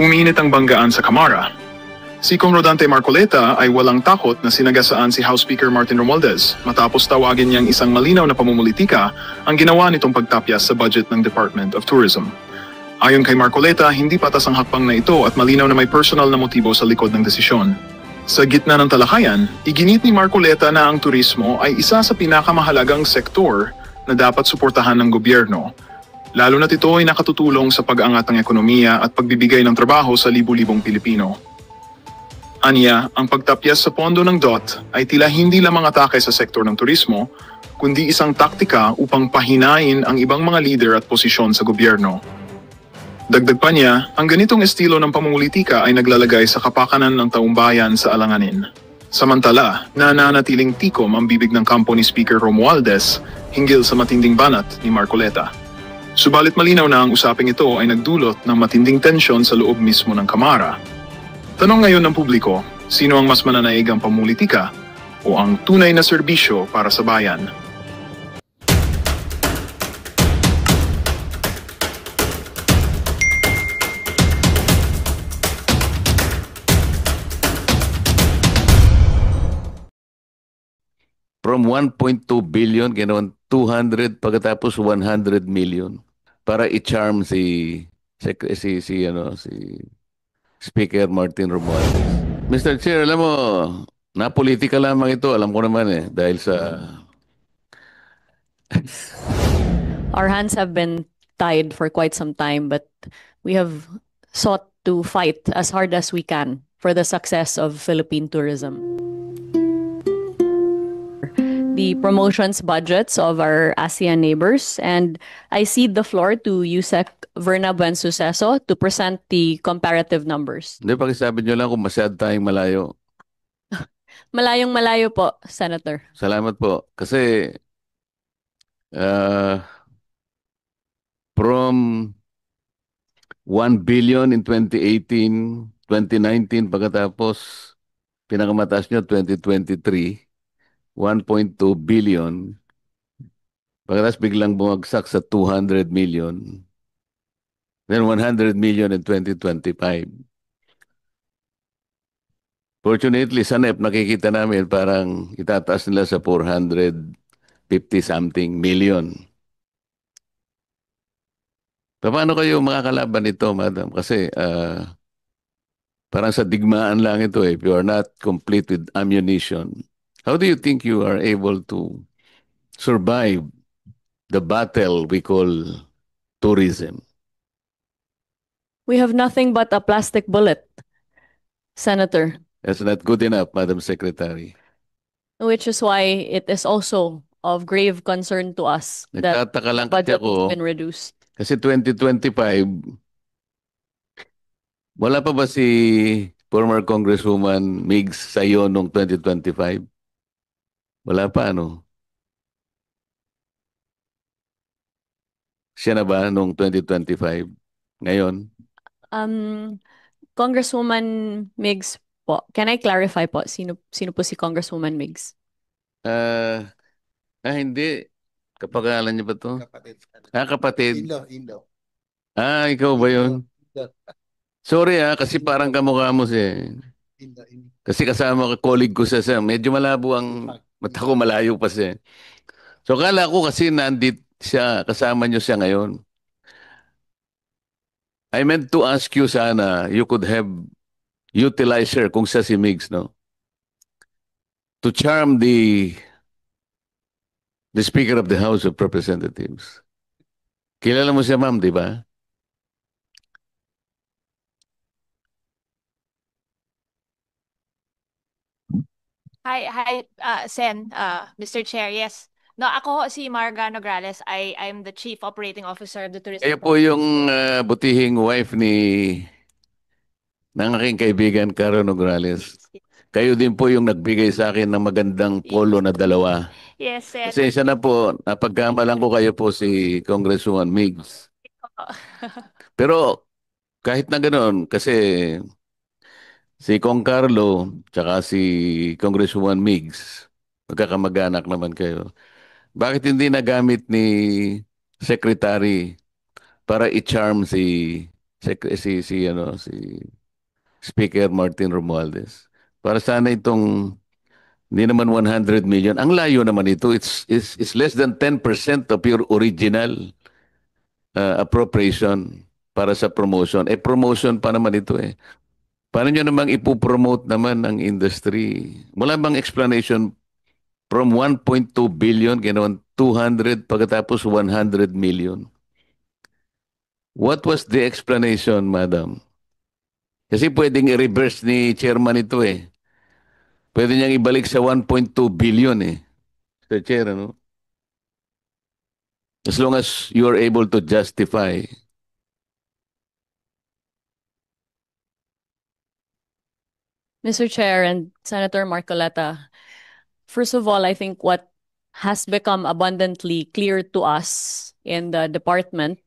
Umiinit ang banggaan sa Kamara. Si Kong Rodante Marcoleta ay walang takot na sinagasaan si House Speaker Martin Romualdez matapos tawagin niyang isang malinaw na pamumulitika ang ginawa nitong pagtapyas sa budget ng Department of Tourism. Ayon kay Marcoleta, hindi patas ang hakbang na ito at malinaw na may personal na motibo sa likod ng desisyon. Sa gitna ng talakayan, iginit ni Marcoleta na ang turismo ay isa sa pinakamahalagang sektor na dapat suportahan ng gobyerno, lalo na't ito ay nakatutulong sa pag-angat ng ekonomiya at pagbibigay ng trabaho sa libu-libong Pilipino. Aniya, ang pagtapyas sa pondo ng DOT ay tila hindi lamang atake sa sektor ng turismo, kundi isang taktika upang pahinain ang ibang mga lider at posisyon sa gobyerno. Dagdag pa niya, ang ganitong estilo ng pamumulitika ay naglalagay sa kapakanan ng taumbayan sa alanganin. Samantala, nananatiling tikom ang bibig ng kampo ni Speaker Romualdez hinggil sa matinding banat ni Marcoleta. Subalit malinaw na ang usaping ito ay nagdulot ng matinding tensyon sa loob mismo ng Kamara. Tanong ngayon ng publiko, sino ang mas mananaigang pamumulitika o ang tunay na serbisyo para sa bayan? From 1.2 billion, ginawan 200, pagkatapos 100 million para i-charm si Speaker Martin Romualdez. Mr. Chair, alam mo, na politika lamang ito, alam ko naman dahil sa... Our hands have been tied for quite some time, but we have sought to fight as hard as we can for the success of Philippine tourism. The promotions budgets of our ASEAN neighbors, and I cede the floor to Yusek Verna Buensuceso to present the comparative numbers. Hindi, pakisabi nyo lang kung masyad tayong malayo. Malayong malayo po, Senator. Salamat po. Kasi from 1 billion in 2018, 2019, pagkatapos pinakamataas nyo 2023, 1.2 billion. Pagkatapos biglang bumagsak sa 200 million. Then 100 million in 2025. Fortunately, sa NEP, nakikita namin parang itataas nila sa 450 something million. Paano kayo makakalaban nito, madam? Kasi parang sa digmaan lang ito if you are not complete with ammunition. How do you think you are able to survive the battle we call tourism? We have nothing but a plastic bullet, Senator. That's not good enough, Madam Secretary. Which is why it is also of grave concern to us that Nagtataka lang the kasi budget ako, has been reduced. kasi 2025, wala pa ba si former Congresswoman Migs sa iyo noong 2025? Wala pa, ano? Siya na ba noong 2025? Ngayon? Congresswoman Migs po, can I clarify po, sino po si Congresswoman Migs? Hindi. Kapagalan niya ba to? Kapatid. Kapatid. Indo. Ikaw ba yun? Sorry kasi parang kamukha mo siya. Indo. Kasi kasama ka, colleague ko siya. Medyo malabo ang mata ko, malayo pa siya. So kala ko kasi nandit siya, kasama niyo siya ngayon. I meant to ask you sana, you could have utilized her kung siya si Migs, no? To charm the Speaker of the House of Representatives. Kilala mo siya, ma'am, di ba? Hi, Sen, Mr. Chair. Yes. No, ako si Marga Nograles. I'm the Chief Operating Officer of the Tourism. Kayo po yung butihing wife ng aking kaibigan, Caro Nograles. Kayo din po yung nagbigay sa akin ng magandang polo na dalawa. Yes, Sen. Kasi isa na po, napagkamalan ko kayo po si Congresswoman Migs. Pero kahit na ganoon, kasi si Kong Carlo tsaka si Congresswoman Migs, magkakamag-anak naman kayo. Bakit hindi nagamit ni Secretary para i-charm si si Speaker Martin Romualdez. Para sana itong hindi naman 100 million. Ang layo naman ito. It's less than 10% of your original appropriation para sa promotion. Promotion pa naman ito eh. Paano nyo namang ipopromote naman ang industry? Wala bang explanation from 1.2 billion, ginawan 200, pagkatapos 100 million? What was the explanation, madam? Kasi pwedeng i-reverse ni chairman ito eh. Pwede niyang ibalik sa 1.2 billion eh. Mr. Chair, ano? As long as you are able to justify. Mr. Chair and Senator Marcoleta, first of all, I think what has become abundantly clear to us in the department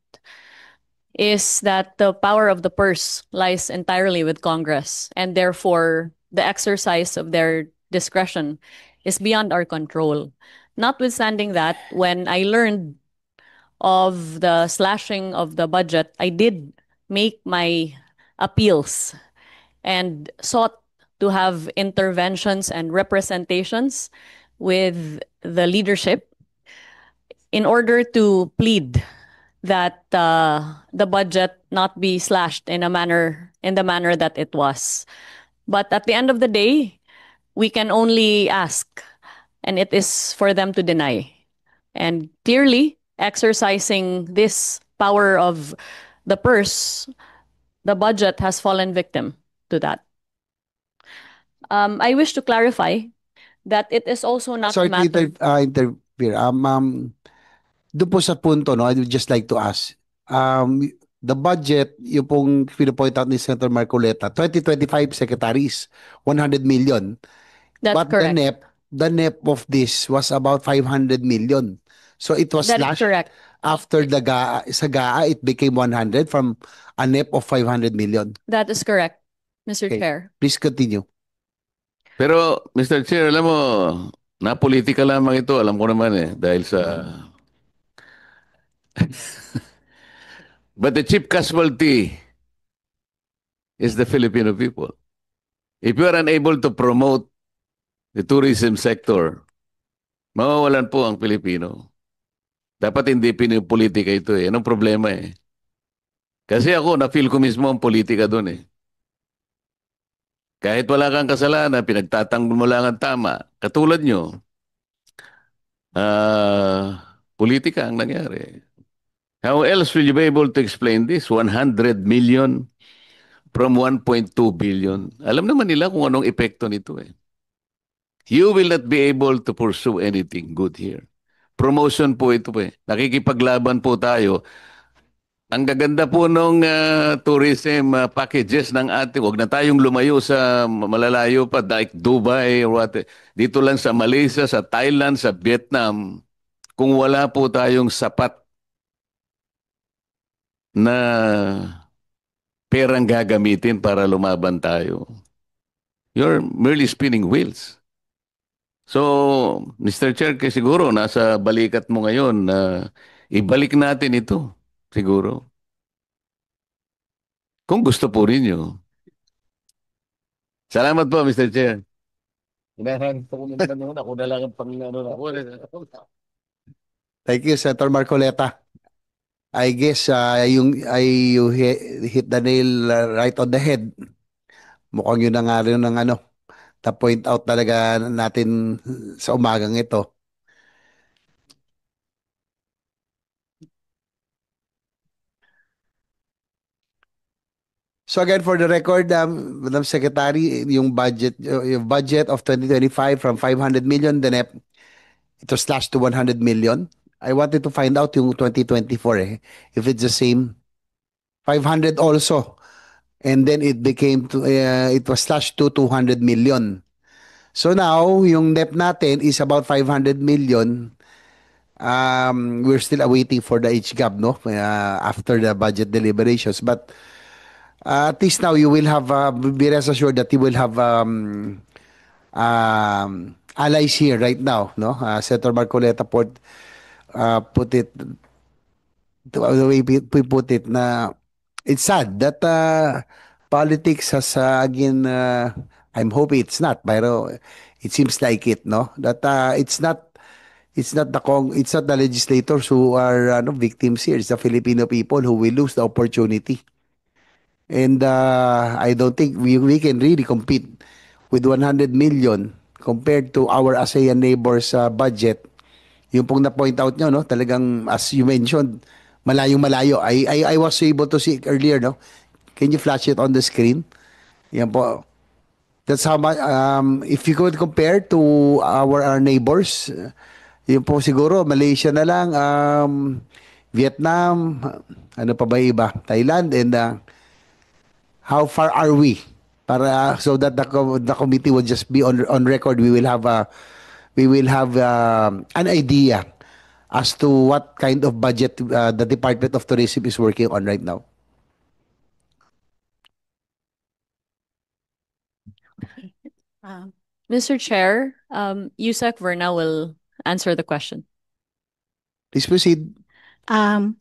is that the power of the purse lies entirely with Congress, and therefore the exercise of their discretion is beyond our control. Notwithstanding that, when I learned of the slashing of the budget, I did make my appeals and sought to have interventions and representations with the leadership in order to plead that the budget not be slashed in the manner that it was. But at the end of the day, we can only ask, and it is for them to deny. And clearly, exercising this power of the purse, the budget has fallen victim to that. I wish to clarify that it is also not Sorry a matter. to interfere. Doon po sa punto, no, I would just like to ask, the budget, yung pong pinapoint out ni Senator Marcoleta, 2025 secretaries, 100 million. That's But correct. the NEP of this was about 500 million. So it was That is slashed correct. after the sa GAA, it became 100 from a NEP of 500 million. That is correct, Mr. Okay. Chair. Please continue. Pero, Mr. Chair, alam mo, na-politika lamang ito. Alam ko naman eh, dahil sa... But the chief casualty is the Filipino people. If you are unable to promote the tourism sector, mawawalan po ang Pilipino. Dapat hindi pinipolitika ito eh. Anong problema eh? Kasi ako, na-feel ko mismo ang politika doon eh. Kahit wala kang kasalanan, pinagtatanggol mo lang ang tama. Katulad nyo, politika ang nangyari. How else will you be able to explain this? 100 million from 1.2 billion. Alam naman nila kung anong epekto nito eh. You will not be able to pursue anything good here. Promotion po ito eh. Nakikipaglaban po tayo. Ang gaganda po nung tourism packages ng ating, huwag na tayong lumayo sa malalayo pa, like Dubai or what. Dito lang sa Malaysia, sa Thailand, sa Vietnam, kung wala po tayong sapat na perang gagamitin para lumaban tayo, you're merely spinning wheels. So, Mr. Chair, kasi siguro nasa balikat mo ngayon na ibalik natin ito. Siguro. Kung gusto po rin nyo. Salamat po, Mr. Chair. Hinahanap ko naman noon. Ako na lang ang panginoon ako. Thank you, Senator Marcoleta. I guess you hit the nail right on the head. Mukhang yun na nga rin ng na-point out talaga natin sa umagang ito. So again, for the record, Madam Secretary, yung budget of 2025 from 500 million, the NEP, it was slashed to 100 million. I wanted to find out yung 2024 if it's the same. 500 also. And then it was slashed to 200 million. So now, yung NEP natin is about 500 million. We're still awaiting for the HGAB, no? After the budget deliberations. But at least now you will have, be rest assured that you will have allies here right now, no? Senator Marcoleta put it, the way we put it, na it's sad that politics has again I'm hoping it's not, pero it seems like it, no, that it's not the legislators who are no, victims here. It's the Filipino people who will lose the opportunity. And I don't think we can really compete with 100 million compared to our ASEAN neighbors budget. Yung pong na-point out nyo, no, talagang as you mentioned, malayong malayo. I was able to see earlier, no. Can you flash it on the screen? Yan po. That's how much, if you could compare to our neighbors, yun po siguro, Malaysia na lang, Vietnam, ano pa ba iba? Thailand, and how far are we? Para so that the committee will just be on record, we will have an idea as to what kind of budget the Department of Tourism is working on right now. Mr. Chair, Yusek Verna will answer the question. Please proceed. Good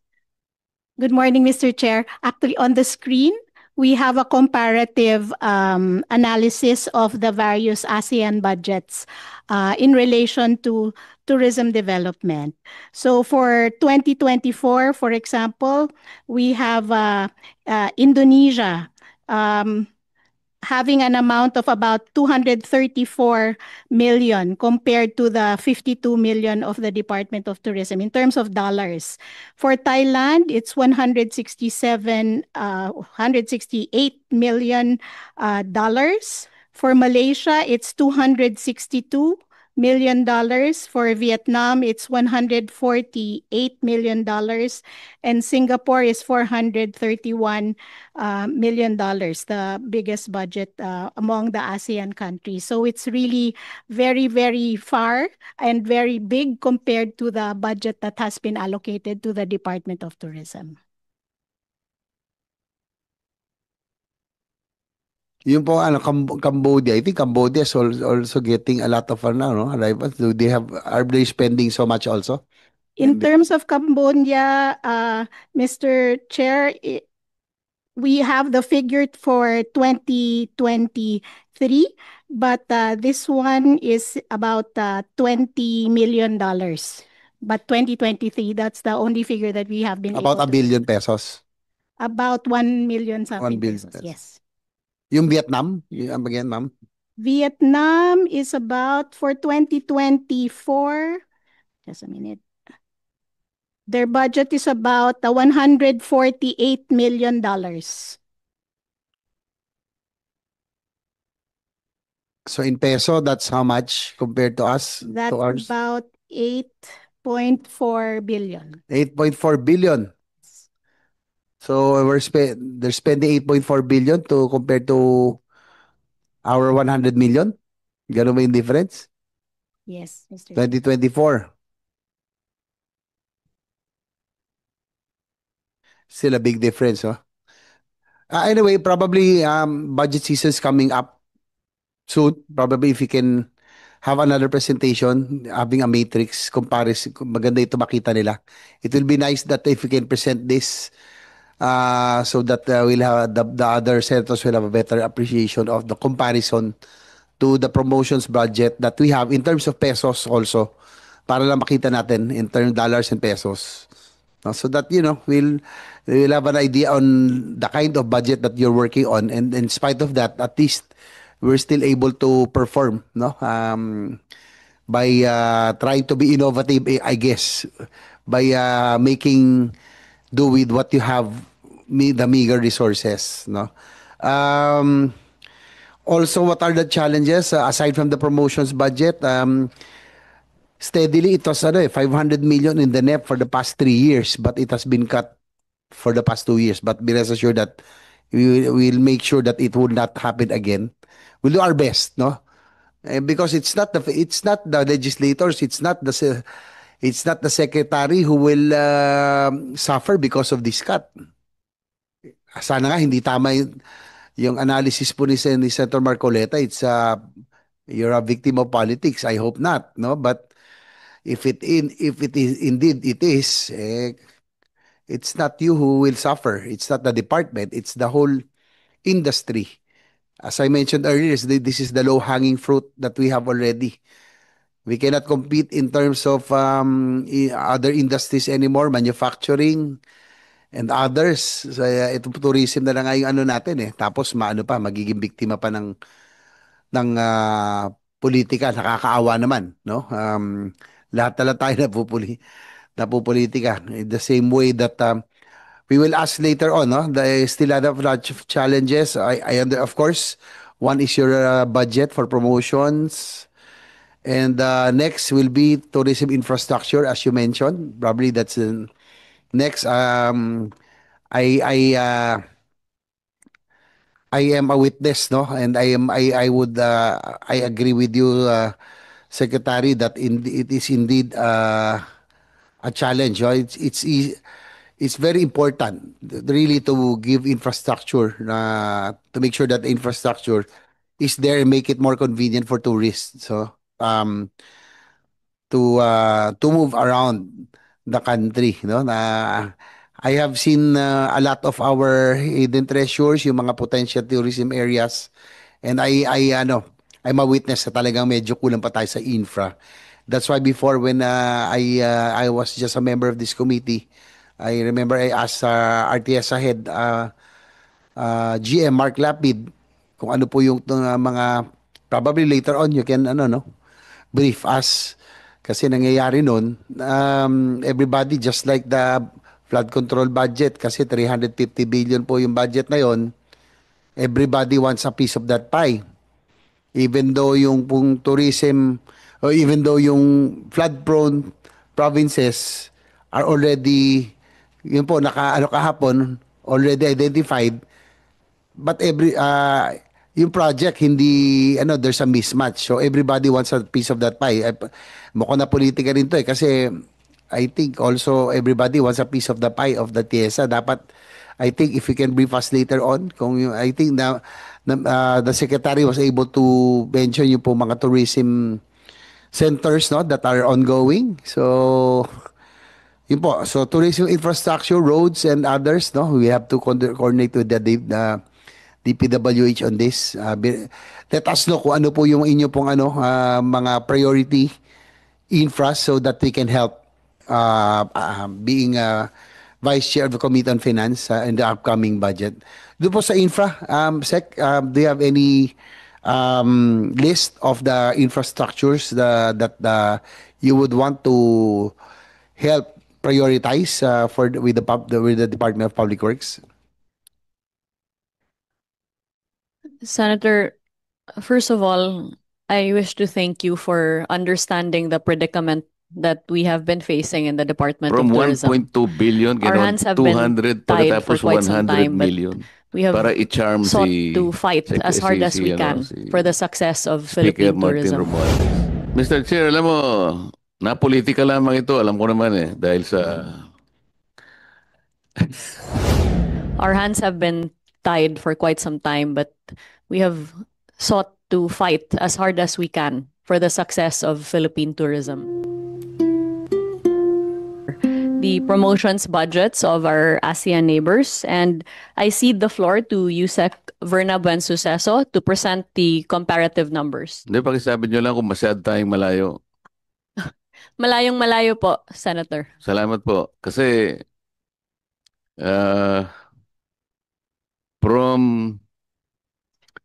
morning, Mr. Chair. Actually, on the screen, we have a comparative analysis of the various ASEAN budgets in relation to tourism development. So for 2024, for example, we have Indonesia having an amount of about 234 million compared to the 52 million of the Department of Tourism in terms of dollars. For Thailand, it's 168 million dollars. For Malaysia, it's 262 million dollars. For Vietnam, it's 148 million dollars, and Singapore is 431 million dollars, the biggest budget among the ASEAN countries. So it's really very, very far and very big compared to the budget that has been allocated to the Department of Tourism. Yung po Cambodia, I think Cambodia is also getting a lot of arrivals. Are they spending so much also? In terms of Cambodia, Mr. Chair, we have the figure for 2023, but this one is about $20 million. But 2023, that's the only figure that we have been About able a billion pesos. About 1 million something 1 billion pesos, pesos. yes. Yung Vietnam, again, ma'am. Vietnam is about, for 2024, just a minute. Their budget is about $148 million. So in peso, that's how much compared to us? That's to ours? about 8.4 billion. 8.4 billion. So they're spending 8.4 billion to compare to our 100 million. Ganun ba yung difference? Yes, Mr. Chair. 2024. Still a big difference, huh? Anyway, probably budget season is coming up soon. Probably if you can have another presentation, having a matrix comparison, maganda ito makita nila. It will be nice that if you can present this so that we'll have the other senators will have a better appreciation of the comparison to the promotions budget that we have in terms of pesos also, para lang makita natin in terms of dollars and pesos. No? So that, we'll have an idea on the kind of budget that you're working on, and in spite of that, at least we're still able to perform, no? By trying to be innovative, I guess, by making do with what you have, the meager resources, no? Also, what are the challenges aside from the promotions budget? Steadily, it was 500 million in the NEP for the past 3 years, but it has been cut for the past 2 years. But be rest assured that we will make sure that it will not happen again. We'll do our best, no? Because it's not the legislators, it's not the secretary who will suffer because of this cut. Sana nga hindi tama yung analysis po ni Senator Marcoleta. It's you're a victim of politics. I hope not, no? But if it is indeed it is, It's not you who will suffer. It's not the department. It's the whole industry. As I mentioned earlier, this is the low-hanging fruit that we have already. We cannot compete in terms of other industries anymore, manufacturing and others. So, ito tourism na lang yung ano natin eh. Tapos magiging biktima pa ng politika. Nakakaawa naman, no? Lahat na tayo napupolitika. In the same way that we will ask later on, no? There still a lot of challenges. Of course, one is your budget for promotions. And next will be tourism infrastructure, as you mentioned. Probably that's next. I am a witness, no, and I agree with you, Secretary, that it is indeed a challenge. No? It's very important, really, to give infrastructure, to make sure that the infrastructure is there and make it more convenient for tourists. So to move around the country, no? I have seen a lot of our hidden treasures, yung mga potential tourism areas, and I'm a witness na talagang medyo kulang pa tayo sa infra. That's why before, when I was just a member of this committee, I remember I asked RTS head, GM Mark Lapid, kung ano po yung mga, probably later on you can brief us, kasi nangyayari nun, everybody, just like the flood control budget, kasi 350 billion po yung budget na yon, everybody wants a piece of that pie. Even though yung pong tourism, or even though yung flood-prone provinces are already, yun po, kahapon, already identified, but yung project, hindi, there's a mismatch. So everybody wants a piece of that pie. Mukhang na politika rin to kasi I think also everybody wants a piece of the pie of the TIESA. Dapat, I think if we can brief us later on, I think the Secretary was able to mention yung po mga tourism centers, no, that are ongoing. So, yun po. So, tourism infrastructure, roads, and others, no, we have to coordinate with the DPWH on this. Let us know kung ano po yung inyo pong mga priority infra so that we can help being Vice Chair of the Committee on Finance in the upcoming budget. Doon po sa infra, Sec, do you have any list of the infrastructures that you would want to help prioritize with the Department of Public Works? Senator, first of all, I wish to thank you for understanding the predicament that we have been facing in the Department From of Tourism. 1.2 billion, Our hands have been 200, tied pagkatapos for quite some 100 time, but million. we have Para i-charm sought to fight as hard as we can for the success of Speaker Philippine Martin tourism. Romualdez. Mr. Chair, alam mo, na-politika lamang ito, alam ko naman dahil sa... Our hands have been tied for quite some time, but we have sought to fight as hard as we can for the success of Philippine tourism. The promotions budgets of our ASEAN neighbors, and I cede the floor to Yusek Verna Buensuceso to present the comparative numbers. Hindi, pakisabi nyo lang kung masyad tayong malayo. Malayong malayo po, Senator. Salamat po. Kasi from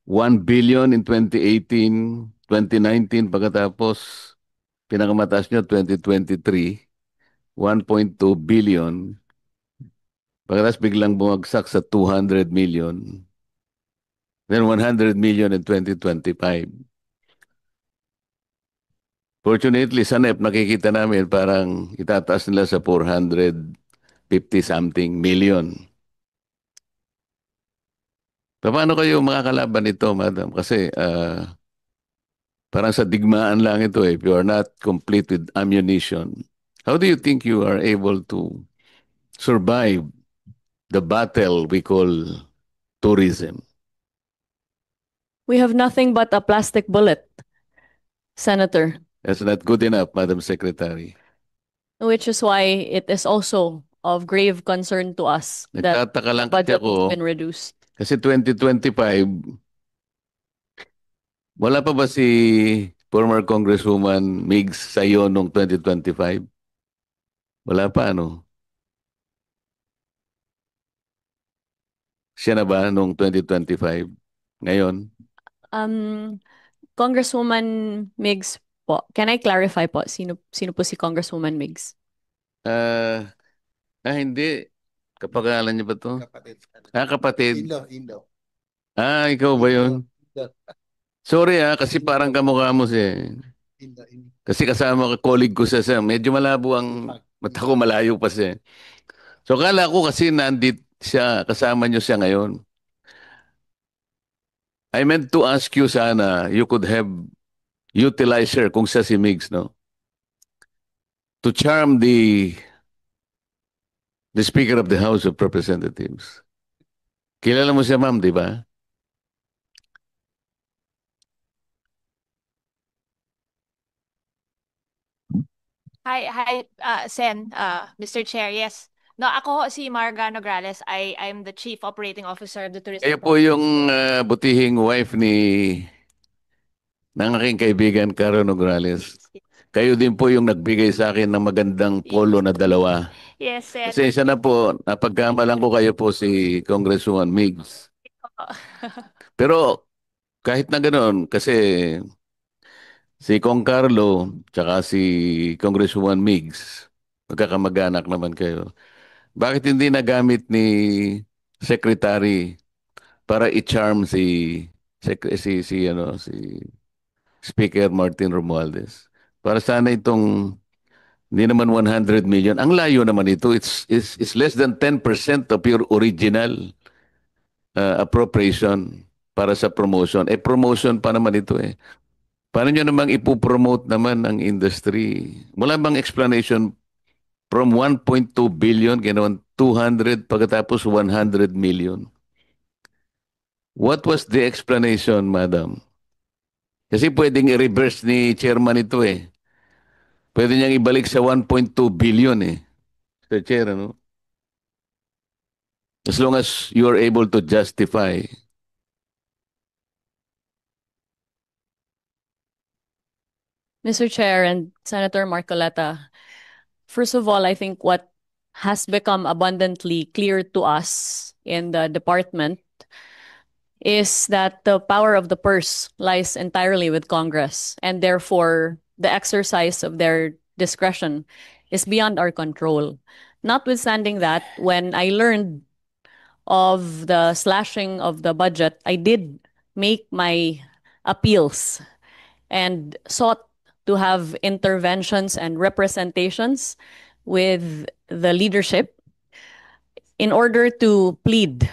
1 billion in 2018, 2019, pagkatapos pinakamataas nyo 2023, 1.2 billion. Pagkatapos biglang bumagsak sa 200 million. Then 100 million in 2025. Fortunately, sa NEP, nakikita namin parang itataas nila sa 450-something million. Paano kayo makakalaban ito, Madam? Kasi parang sa digmaan lang ito if you are not complete with ammunition. How do you think you are able to survive the battle we call tourism? We have nothing but a plastic bullet, Senator. That's not good enough, Madam Secretary. Which is why it is also of grave concern to us that Nagtataka lang kasi budget has ako, been reduced. kasi 2025, wala pa ba si former Congresswoman Migs sa iyo noong 2025? Wala pa, ano? Siya na ba noong 2025? Ngayon? Congresswoman Migs po, can I clarify po, sino po si Congresswoman Migs? Hindi. Kapagalan niya ba to? Kapatid. Kapatid. Indo. Ikaw ba yun? Sorry kasi parang kamukha mo siya. Indo. Kasi kasama ka, colleague ko siya. Medyo malabo ang mata ko, malayo pa siya. So kala ko kasi nandit siya, kasama niyo siya ngayon. I meant to ask you sana, you could have utilized her kung siya si Migs, no? To charm the Speaker of the House of Representatives. Kilala mo siya, ma'am, di ba? Hi, Sen, Mr. Chair, yes. No, ako si Marga Nograles. I'm the Chief Operating Officer of the Tourism Kayo po yung butihing wife ng aking kaibigan, Caro Nograles. Kayo din po yung nagbigay sa akin ng magandang polo na dalawa. Yes, Sen. Pasensya na po, napagkamalan ko kayo po si Congresswoman Migs. Pero kahit na ganoon, kasi si Kong Carlo tsaka si Congresswoman Migs, magkakamag-anak naman kayo. Bakit hindi nagamit ni Secretary para i-charm si Speaker Martin Romualdez? Para sana itong hindi naman 100 million. Ang layo naman ito. It's less than 10% of your original appropriation para sa promotion. Promotion pa naman ito eh. Paano nyo namang ipopromote naman ang industry? Wala bang explanation from 1.2 billion, ganoon 200, pagkatapos 100 million? What was the explanation, madam? Kasi pwedeng i-reverse ni chairman ito eh. Pwede niyang ibalik sa 1.2 billion eh. Mr. Chair, ano? As long as you are able to justify. Mr. Chair and Senator Marcoleta, first of all, I think what has become abundantly clear to us in the department is that the power of the purse lies entirely with Congress, and therefore the exercise of their discretion is beyond our control. Notwithstanding that, when I learned of the slashing of the budget, I did make my appeals and sought to have interventions and representations with the leadership in order to plead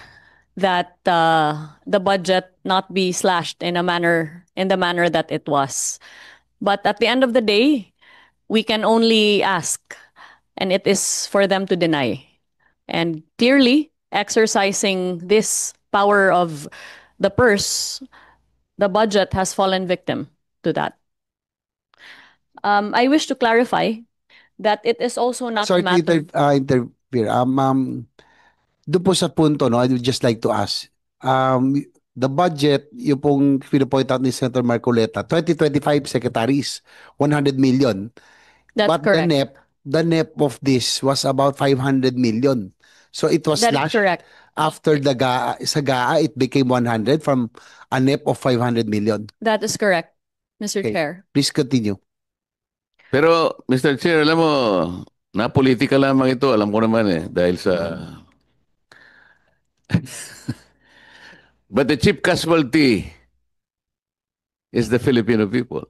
that the budget not be slashed in the manner that it was. But at the end of the day, we can only ask, and it is for them to deny. And clearly, exercising this power of the purse, the budget has fallen victim to that. I wish to clarify that it is also not Sorry a matter. to interfere. Doon po sa punto, no, I would just like to ask. The budget, yung pong pinapoint out ni Senator Marcoleta, 2025 secretaries, 100 million. That's But correct. the NEP of this was about 500 million. So it was That is slashed correct. after the sa GAA, it became 100 from a NEP of 500 million. That is correct, Mr. Okay. Chair. Please continue. Pero, Mr. Chair, alam mo, na-politika lamang ito. Alam ko naman eh, dahil sa... But the chief casualty is the Filipino people.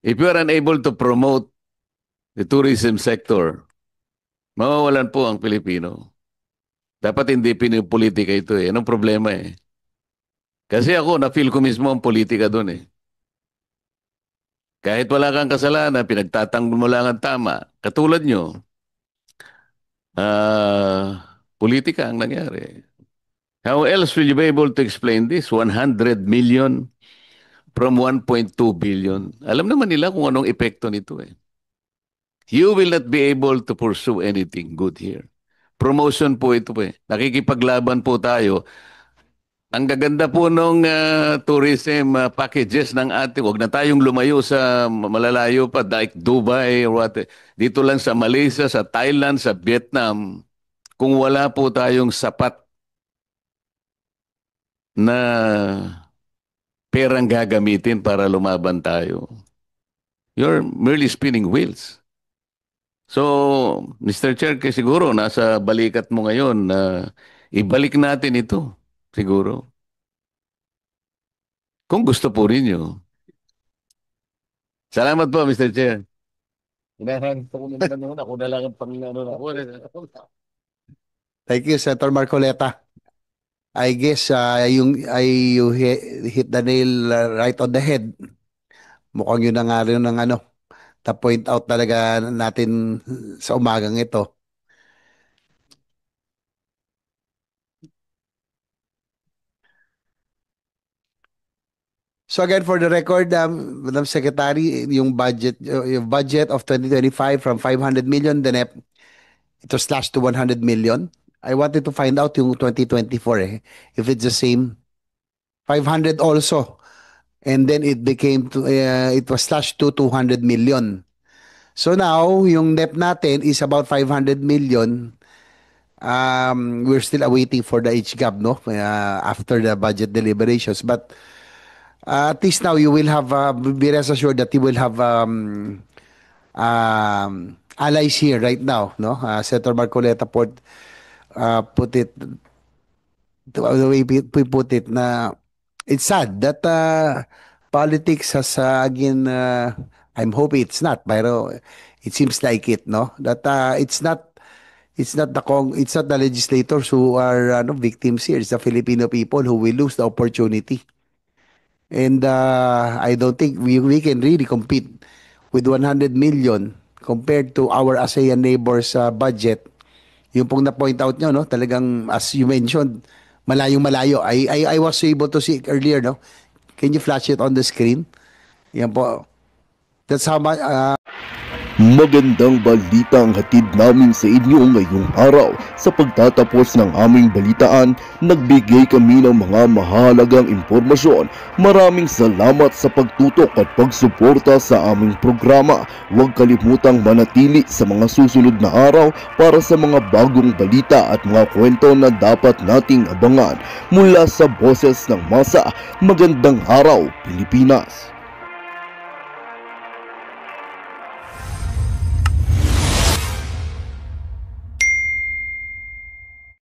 If you are unable to promote the tourism sector, mawawalan po ang Pilipino. Dapat hindi pinipolitika ito eh. Anong problema eh? Kasi ako, na-feel ko mismo ang politika doon eh. Kahit wala kang kasalanan, pinagtatanggol mo lang ang tama. Katulad nyo, politika ang nangyari. How else will you be able to explain this? 100 million from 1.2 billion. Alam naman nila kung anong epekto nito eh. You will not be able to pursue anything good here. promotion po ito po eh. Nakikipaglaban po tayo. Ang gaganda po nung tourism packages ng ating, wag na tayong lumayo sa malalayo pa, like Dubai or what. Dito lang sa Malaysia, sa Thailand, sa Vietnam, kung wala po tayong sapat na perang gagamitin para lumaban tayo, you're merely spinning wheels. So, Mr. Chair, kasi siguro nasa balikat mo ngayon na ibalik natin ito, siguro. Kung gusto po rin nyo. Salamat po, Mr. Chair. Inaharap ko muna noon. Ako na lang ang Thank you, Senator Marcoleta. I guess you hit the nail right on the head. Mukhang yun na nga rin ng na-point out talaga natin sa umagang ito. So again, for the record, Madam Secretary, yung budget of 2025 from 500 million, then it was slashed to 100 million. I wanted to find out yung 2024 if it's the same. 500 also. And then it was slashed to 200 million. So now, yung NEP natin is about 500 million. We're still awaiting for the HGAB, no? After the budget deliberations. But at least now you will have, be rest assured that you will have allies here right now, no? Senator Marcoleta put it, the way we put it, na it's sad that politics has again, I'm hoping it's not, pero it seems like it, no? That it's not the legislators who are victims here. It's the Filipino people who will lose the opportunity. And I don't think we can really compete with 100 million compared to our ASEAN neighbors budget. Yung pong na-point out nyo, no? Talagang, as you mentioned, malayong malayo. I was able to see it earlier, no? Can you flash it on the screen? Yan po. That's how much... Magandang balita ang hatid namin sa inyo ngayong araw. Sa pagtatapos ng aming balitaan, nagbigay kami ng mga mahalagang impormasyon. Maraming salamat sa pagtutok at pagsuporta sa aming programa. Huwag kalimutang manatili sa mga susunod na araw para sa mga bagong balita at mga kwento na dapat nating abangan. Mula sa Boses ng Masa, magandang araw, Pilipinas!